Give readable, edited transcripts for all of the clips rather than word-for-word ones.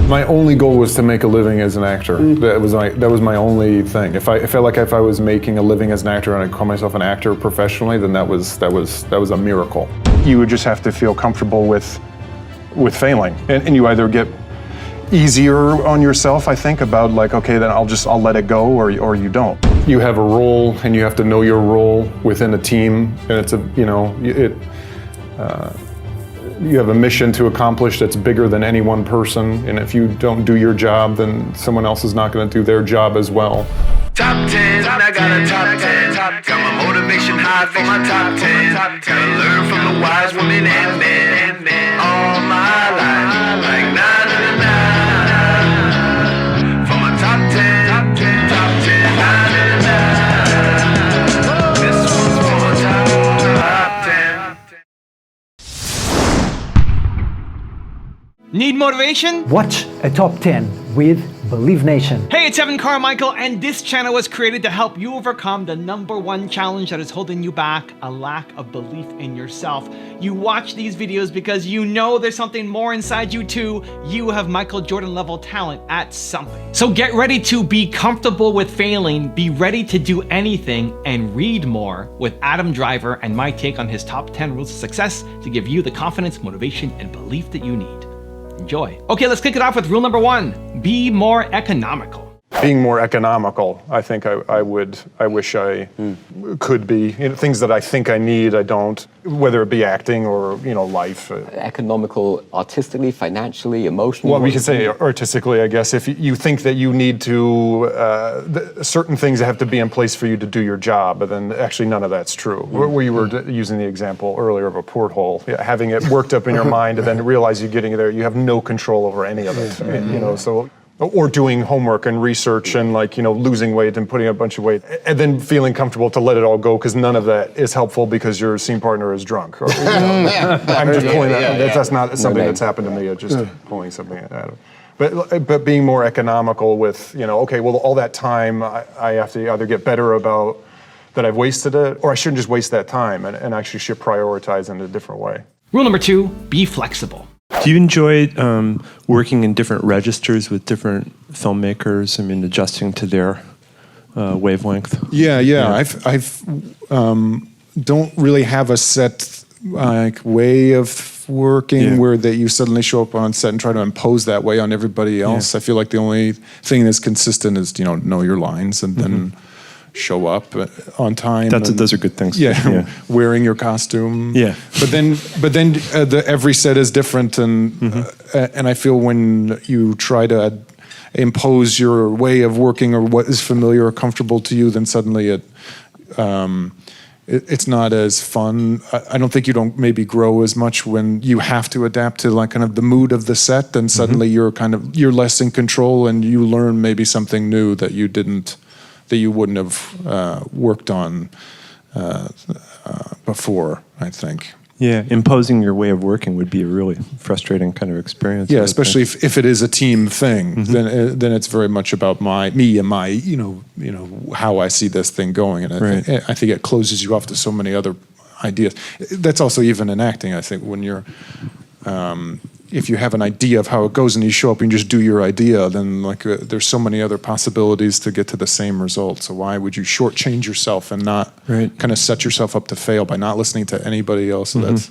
My only goal was to make a living as an actor. That was my only thing. If I felt like if I was making a living as an actor and I call myself an actor professionally, then that was a miracle. You would just have to feel comfortable with failing, and you either get easier on yourself, I think, about like, okay, then I'll let it go, or you don't. You have a role, and you have to know your role within a team, and it's you have a mission to accomplish that's bigger than any one person, and if you don't do your job, then someone else is not going to do their job as well. Top 10, I got a top 10. Got my motivation high for my top 10. Gotta learn from the wise women and men all my life, like 9 for my top 10, top 10, 9 This one's for my top 10. Need motivation? Watch a top 10 with Believe Nation. Hey, it's Evan Carmichael, and this channel was created to help you overcome the #1 challenge that is holding you back, a lack of belief in yourself. You watch these videos because you know there's something more inside you too. You have Michael Jordan level talent at something. So get ready to be comfortable with failing, be ready to do anything, and read more with Adam Driver and my take on his top 10 rules of success to give you the confidence, motivation, and belief that you need. Enjoy. Okay, let's kick it off with rule number 1. Be more economical. Being more economical, I think I wish I could be. Things that I think I need, I don't, whether it be acting or, life. Economical, artistically, financially, emotionally? Well, we could say artistically, I guess. If you think that you need to, certain things have to be in place for you to do your job, but then actually none of that's true. We were using the example earlier of a porthole. Having it worked up in your mind and then realize you're getting there, you have no control over any of it, so... Or doing homework and research and losing weight and putting a bunch of weight and then feeling comfortable to let it all go because none of that is helpful because your scene partner is drunk. Or, I'm just pulling that. That's not something that's happened to me. It's just pulling something out of. But being more economical with, okay, well, all that time I have to either get better about that I've wasted it, or I shouldn't just waste that time and actually should prioritize in a different way. Rule number 2, be flexible. Do you enjoy working in different registers with different filmmakers? I mean, adjusting to their wavelength? Yeah. I've don't really have a set way of working where that you suddenly show up on set and try to impose that way on everybody else. I feel like the only thing that's consistent is know your lines and then show up on time. Those are good things. Yeah, wearing your costume. Yeah, but then every set is different, and I feel when you try to impose your way of working or what is familiar or comfortable to you, then suddenly it's not as fun. I don't think you don't maybe grow as much when you have to adapt to like kind of the mood of the set. Then suddenly you're less in control, and you learn maybe something new that you wouldn't have worked on before, I think. Yeah, imposing your way of working would be a really frustrating kind of experience. Yeah, especially if it is a team thing, then it's very much about me and my how I see this thing going, and I think it closes you off to so many other ideas. That's also even in acting. I think when you're if you have an idea of how it goes and you show up and you just do your idea, then there's so many other possibilities to get to the same result. So why would you shortchange yourself and not kind of set yourself up to fail by not listening to anybody else that's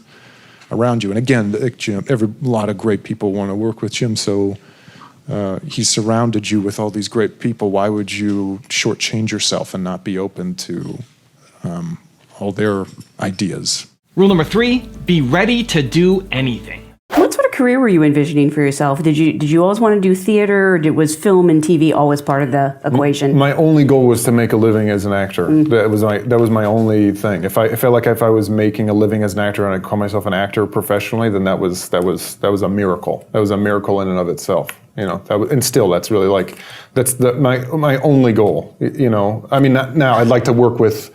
around you? And again, a lot of great people want to work with Jim, so he's surrounded you with all these great people. Why would you shortchange yourself and not be open to all their ideas? Rule number 3, be ready to do anything. What sort of career were you envisioning for yourself? Did you always want to do theater, or was film and TV always part of the equation? My only goal was to make a living as an actor. That was my only thing. If I felt like if I was making a living as an actor and I call myself an actor professionally, then that was a miracle. That was a miracle in and of itself. And still that's really that's my only goal. I mean, now I'd like to work with,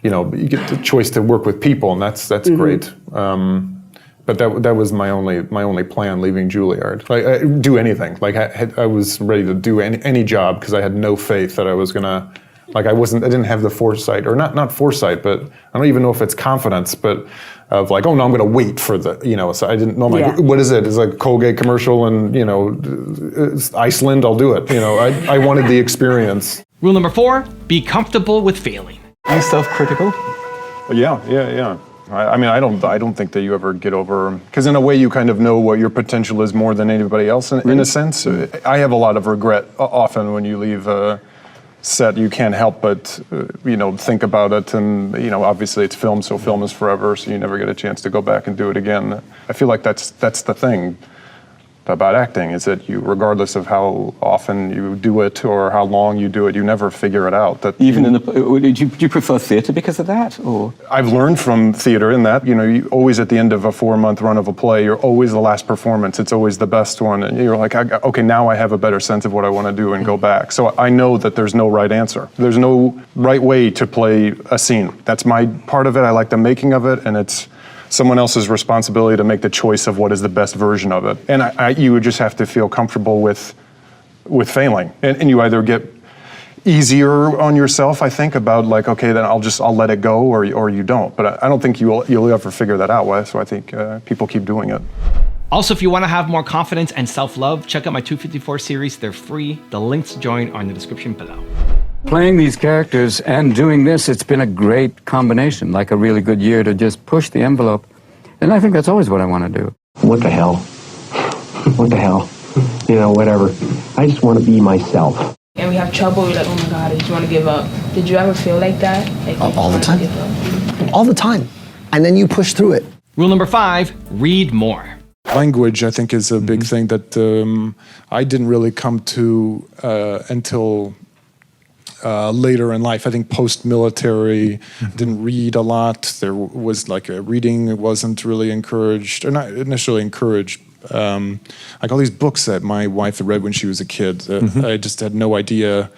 you get the choice to work with people, and that's great. But that was my only plan leaving Juilliard. Do anything. I was ready to do any job because I had no faith that I was gonna Like I didn't have the foresight, or not foresight, but I don't even know if it's confidence, but of like, oh no, I'm going to wait for the, so I didn't know, I'm like, what is it? It's like a Colgate commercial and, it's Iceland, I'll do it. I wanted the experience. Rule number 4, be comfortable with failing. Are you self-critical? Yeah. I mean, I don't think that you ever get over, because in a way you kind of know what your potential is more than anybody else in a sense. I have a lot of regret often when you leave a set. You can't help but, think about it, and, obviously it's film, so film is forever, so you never get a chance to go back and do it again. I feel like that's the thing about acting, is that you, regardless of how often you do it or how long you do it, you never figure it out. That Even do you prefer theatre because of that, or? I've learned from theater in that, you always at the end of a 4-month run of a play, you're always the last performance. It's always the best one, and you're like, okay, now I have a better sense of what I want to do and go back. So I know that there's no right answer. There's no right way to play a scene. That's my part of it. I like the making of it, and it's someone else's responsibility to make the choice of what is the best version of it. And you would just have to feel comfortable with failing. And you either get easier on yourself, I think, about like, okay, then I'll let it go, or you don't. But I don't think you'll ever figure that out, Wes. So I think people keep doing it. Also, if you want to have more confidence and self-love, check out my 254 series. They're free. The links to join are in the description below. Playing these characters and doing this, it's been a great combination, like a really good year to just push the envelope. And I think that's always what I want to do. What the hell? What the hell? Whatever. I just want to be myself. And we have trouble, we're like, oh my God, I just want to give up. Did you ever feel like that? Like all the time. All the time. And then you push through it. Rule number 5, read more. Language, I think, is a big thing that I didn't really come to until later in life. I think post-military, didn't read a lot. There was like reading wasn't really encouraged, or not necessarily encouraged. Like all these books that my wife had read when she was a kid, I just had no idea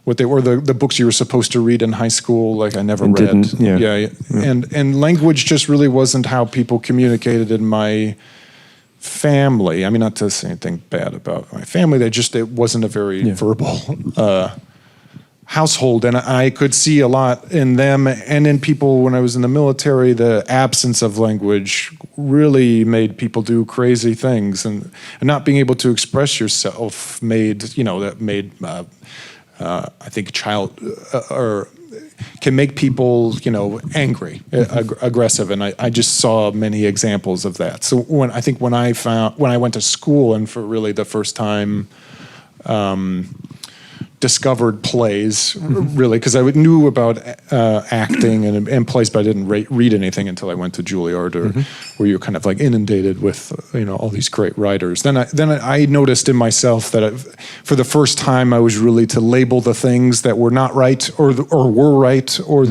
what they were. The books you were supposed to read in high school, like I never read. And language just really wasn't how people communicated in my family. I mean, not to say anything bad about my family, it wasn't a very verbal household, and I could see a lot in them and in people when I was in the military. The absence of language really made people do crazy things, and not being able to express yourself I think can make people angry, aggressive, and I just saw many examples of that. So when I went to school and for really the first time discovered plays, really, because I knew about acting and plays, but I didn't read anything until I went to Juilliard, where you're kind of like inundated with all these great writers. Then I noticed in myself that for the first time I was really to label the things that were not right or were right, or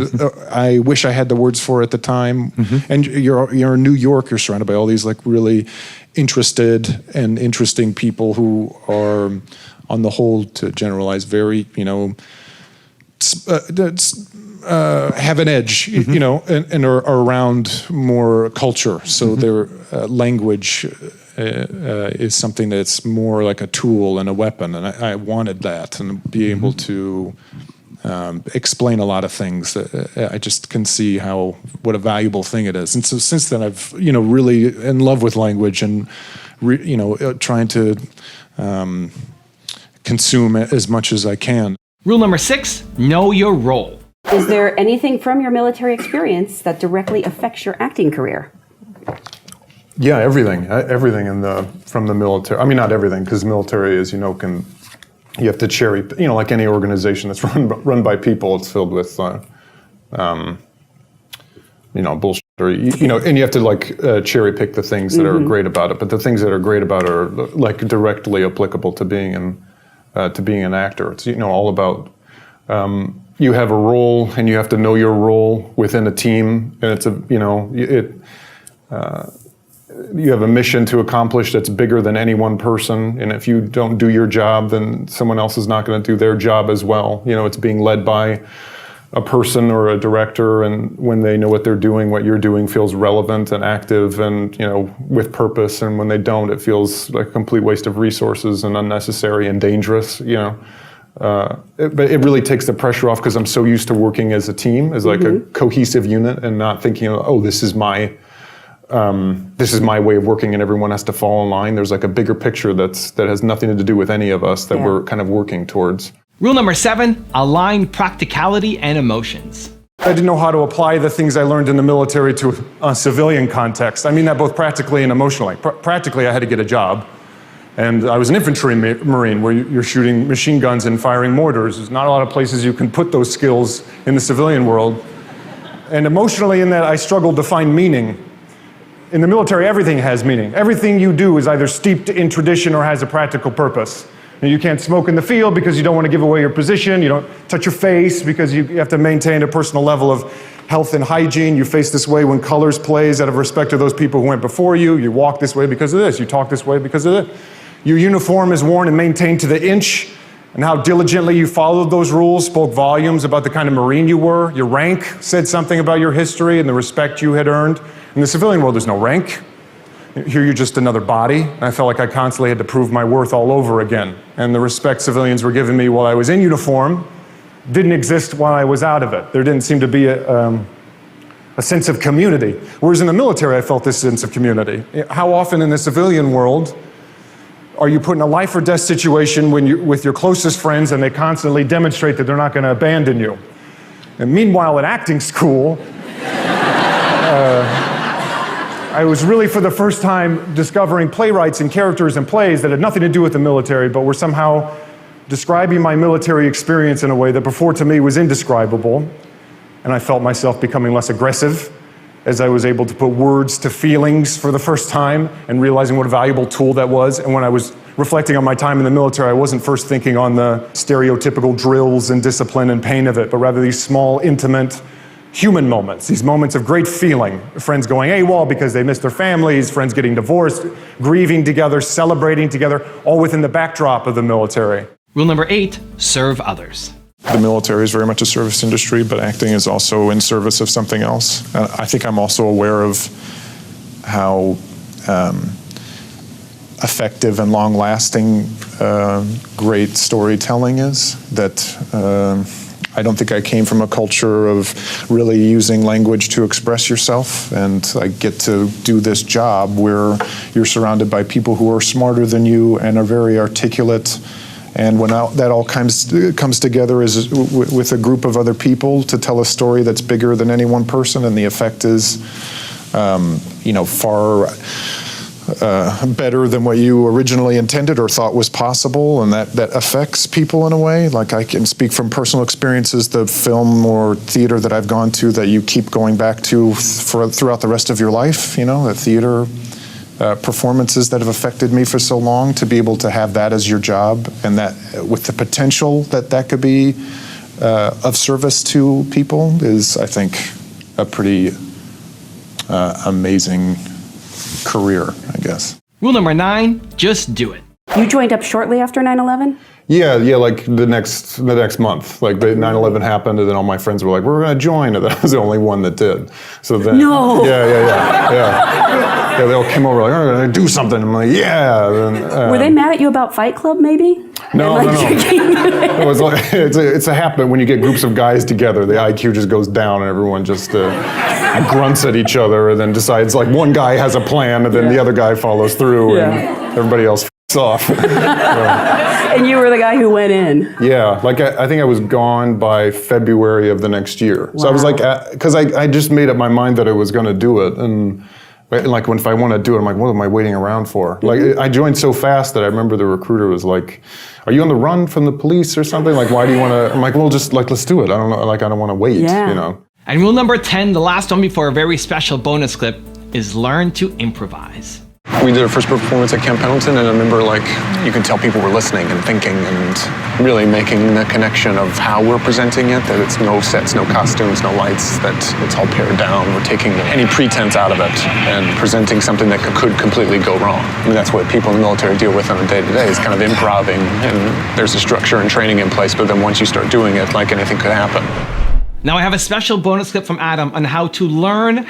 I wish I had the words for at the time. And you're in New York, you're surrounded by all these like really interested and interesting people who are, on the whole, to generalize, very, have an edge, and are around more culture. So their language is something that's more like a tool and a weapon. And I wanted that, and be able to explain a lot of things. I just can see what a valuable thing it is. And so since then, I've, really in love with language and, trying to consume it as much as I can. Rule number 6, know your role. Is there anything from your military experience that directly affects your acting career? Yeah, everything from the military. I mean, not everything, because military, as you know, you have to cherry, like any organization that's run by people, it's filled with, bullshit, or, and you have to like cherry pick the things that are great about it. But the things that are great about it are like directly applicable to being an actor. It's all about you have a role, and you have to know your role within a team, and it's you have a mission to accomplish that's bigger than any one person, and if you don't do your job, then someone else is not going to do their job as well. It's being led by a person or a director, and when they know what they're doing, what you're doing feels relevant and active and with purpose, and when they don't, it feels like a complete waste of resources and unnecessary and dangerous. But it really takes the pressure off because I'm so used to working as a team, as like a cohesive unit, and not thinking, oh, this is my way of working and everyone has to fall in line. There's like a bigger picture that has nothing to do with any of us that we're kind of working towards. Rule number 7, align practicality and emotions. I didn't know how to apply the things I learned in the military to a civilian context. I mean that both practically and emotionally. Practically, I had to get a job. And I was an infantry Marine where you're shooting machine guns and firing mortars. There's not a lot of places you can put those skills in the civilian world. And emotionally in that, I struggled to find meaning. In the military, everything has meaning. Everything you do is either steeped in tradition or has a practical purpose. And you can't smoke in the field because you don't want to give away your position. You don't touch your face because you have to maintain a personal level of health and hygiene. You face this way when colors plays out of respect to those people who went before you. You walk this way because of this. You talk this way because of that. Your uniform is worn and maintained to the inch. And how diligently you followed those rules spoke volumes about the kind of Marine you were. Your rank said something about your history and the respect you had earned. In the civilian world, there's no rank. Here you're just another body. And I felt like I constantly had to prove my worth all over again. And the respect civilians were giving me while I was in uniform didn't exist while I was out of it. There didn't seem to be a sense of community. Whereas in the military, I felt this sense of community. How often in the civilian world are you put in a life or death situation with your closest friends and they constantly demonstrate that they're not going to abandon you? And meanwhile, at acting school, I was really for the first time discovering playwrights and characters and plays that had nothing to do with the military, but were somehow describing my military experience in a way that before to me was indescribable. And I felt myself becoming less aggressive as I was able to put words to feelings for the first time and realizing what a valuable tool that was. And when I was reflecting on my time in the military, I wasn't first thinking on the stereotypical drills and discipline and pain of it, but rather these small, intimate, human moments, these moments of great feeling. Friends going AWOL because they missed their families, friends getting divorced, grieving together, celebrating together, all within the backdrop of the military. Rule number 8, serve others. The military is very much a service industry, but acting is also in service of something else. I think I'm also aware of how effective and long-lasting great storytelling is. That I don't think I came from a culture of really using language to express yourself, and I get to do this job where you're surrounded by people who are smarter than you and are very articulate. And when that all comes together with a group of other people to tell a story that's bigger than any one person, and the effect is, far better than what you originally intended or thought was possible, and that affects people in a way. Like I can speak from personal experiences, the film or theater that I've gone to that you keep going back to throughout the rest of your life, the theater performances that have affected me for so long, to be able to have that as your job, and that with the potential that could be of service to people is, I think, a pretty amazing career, I guess. Rule number 9, just do it. You joined up shortly after 9/11? Yeah, like the next month. Like 9/11 happened, and then all my friends were like, "We're going to join," and I was the only one that did. So then, no. Yeah, they all came over like, "I'm going to do something." I'm like, "Yeah." Then, were they mad at you about Fight Club, maybe? No. It was like it's a habit when you get groups of guys together. The IQ just goes down, and everyone just grunts at each other, and then decides like one guy has a plan, and then the other guy follows through, and everybody else f***s off. And you were the guy who went in. Yeah, like I think I was gone by February of the next year. Wow. So I was like, because I just made up my mind that I was going to do it, and like if I want to do it, I'm like, what am I waiting around for? Mm-hmm. Like I joined so fast that I remember the recruiter was like, "Are you on the run from the police or something? Like, why do you want to?" I'm like, "Well, just like let's do it. I don't know. Like I don't want to wait. And rule number 10, the last one before a very special bonus clip, is learn to improvise. We did our first performance at Camp Pendleton, and I remember like you can tell people were listening and thinking and really making the connection of how we're presenting it, that it's no sets, no costumes, no lights, that it's all pared down. We're taking any pretense out of it and presenting something that could completely go wrong. I mean, that's what people in the military deal with on a day-to-day, is kind of improving, and there's a structure and training in place, but then once you start doing it, like anything could happen. Now I have a special bonus clip from Adam on how to learn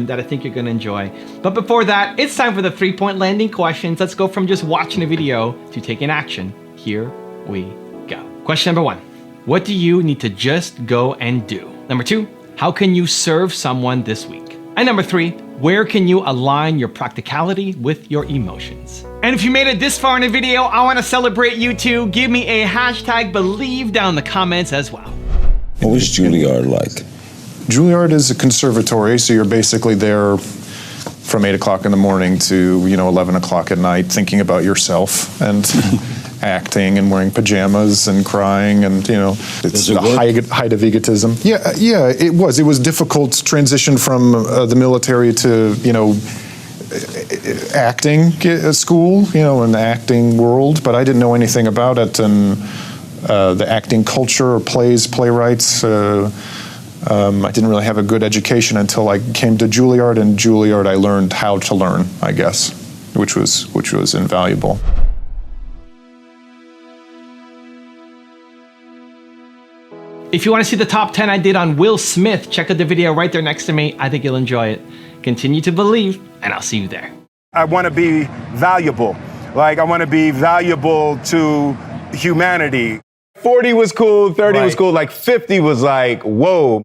that I think you're gonna enjoy. But before that, it's time for the 3-point landing questions. Let's go from just watching a video to taking action. Here we go. Question number 1. What do you need to just go and do? Number 2. How can you serve someone this week? And number 3. Where can you align your practicality with your emotions? And if you made it this far in the video, I want to celebrate you too. Give me a hashtag believe down in the comments as well. What was Juilliard like? Juilliard is a conservatory, so you're basically there from 8 o'clock in the morning to 11 o'clock at night, thinking about yourself and acting and wearing pajamas and crying, and it's the height of egotism. Yeah, it was. It was difficult transition from the military to acting school, in the acting world. But I didn't know anything about it, and the acting culture or playwrights. I didn't really have a good education until I came to Juilliard, and Juilliard I learned how to learn, I guess, which was invaluable. If you want to see the top 10 I did on Will Smith, check out the video right there next to me. I think you'll enjoy it. Continue to believe, and I'll see you there. I want to be valuable. I want to be valuable to humanity. 40 was cool, 30 was cool, 50 was whoa.